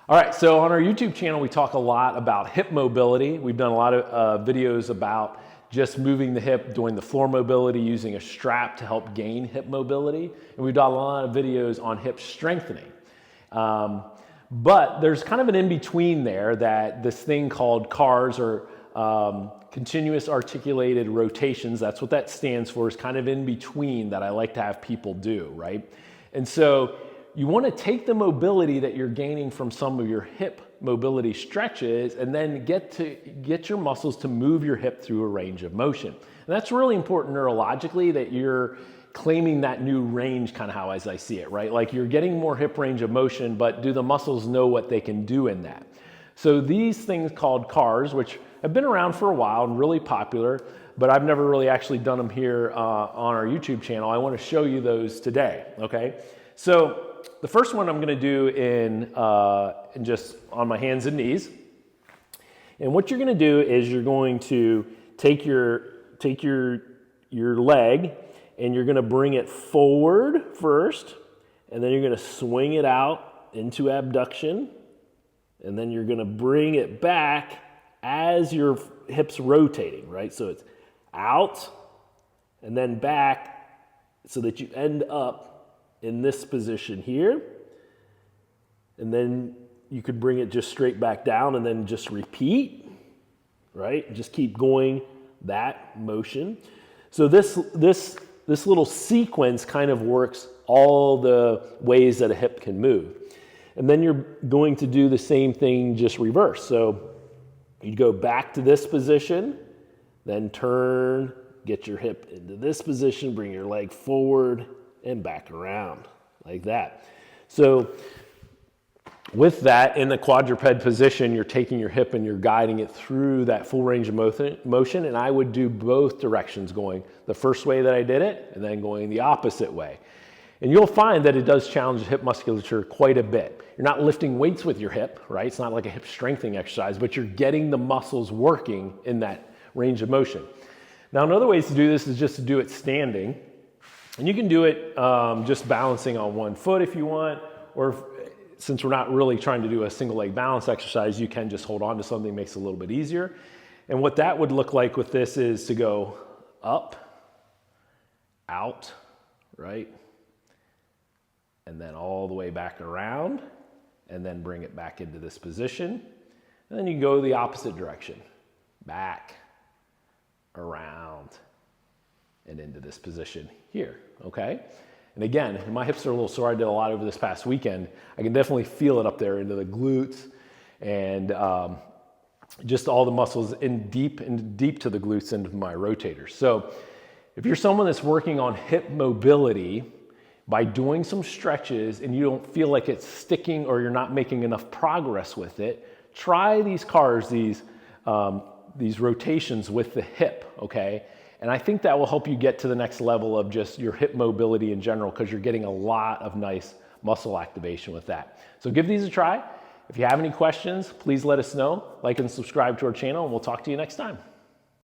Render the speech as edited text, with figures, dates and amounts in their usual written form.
All right, so on our YouTube channel, we talk a lot about hip mobility. We've done a lot of videos about just moving the hip, doing the floor mobility, using a strap to help gain hip mobility. And we've done a lot of videos on hip strengthening. But there's kind of an in-between there, that this thing called CARs, or continuous articulated rotations, that's what that stands for, is kind of in between that I like to have people do, right? And so you want to take the mobility that you're gaining from some of your hip mobility stretches and then get your muscles to move your hip through a range of motion. And that's really important neurologically, that you're claiming that new range, kind of how as I see it, right? Like you're getting more hip range of motion, but do the muscles know what they can do in that? So these things called CARs, which have been around for a while and really popular, but I've never really actually done them here on our YouTube channel. I want to show you those today, okay? So the first one I'm going to do in just on my hands and knees. And what you're going to do is you're going to take your leg and you're going to bring it forward first, and then you're going to swing it out into abduction, and then you're going to bring it back as your hips rotating, right? So it's out and then back so that you end up in this position here, and then you could bring it just straight back down and then just repeat, right? Just keep going that motion. So this little sequence kind of works all the ways that a hip can move. And then you're going to do the same thing, just reverse. So you go back to this position, then turn, get your hip into this position, bring your leg forward, and back around like that. So with that, in the quadruped position, you're taking your hip and you're guiding it through that full range of motion. And I would do both directions, going the first way that I did it and then going the opposite way. And you'll find that it does challenge the hip musculature quite a bit. You're not lifting weights with your hip, right? It's not like a hip strengthening exercise, but you're getting the muscles working in that range of motion. Now, another way to do this is just to do it standing. And you can do it just balancing on one foot if you want, or since we're not really trying to do a single leg balance exercise, you can just hold on to something, makes it a little bit easier. And what that would look like with this is to go up, out, right? And then all the way back around, and then bring it back into this position. And then you go the opposite direction, back, around, and into this position here, okay? And again, my hips are a little sore. I did a lot over this past weekend. I can definitely feel it up there into the glutes and just all the muscles in deep to the glutes into my rotators. So if you're someone that's working on hip mobility, by doing some stretches and you don't feel like it's sticking or you're not making enough progress with it, try these CARs, these rotations with the hip, okay? And I think that will help you get to the next level of just your hip mobility in general, because you're getting a lot of nice muscle activation with that. So give these a try. If you have any questions, please let us know. Like and subscribe to our channel, and we'll talk to you next time.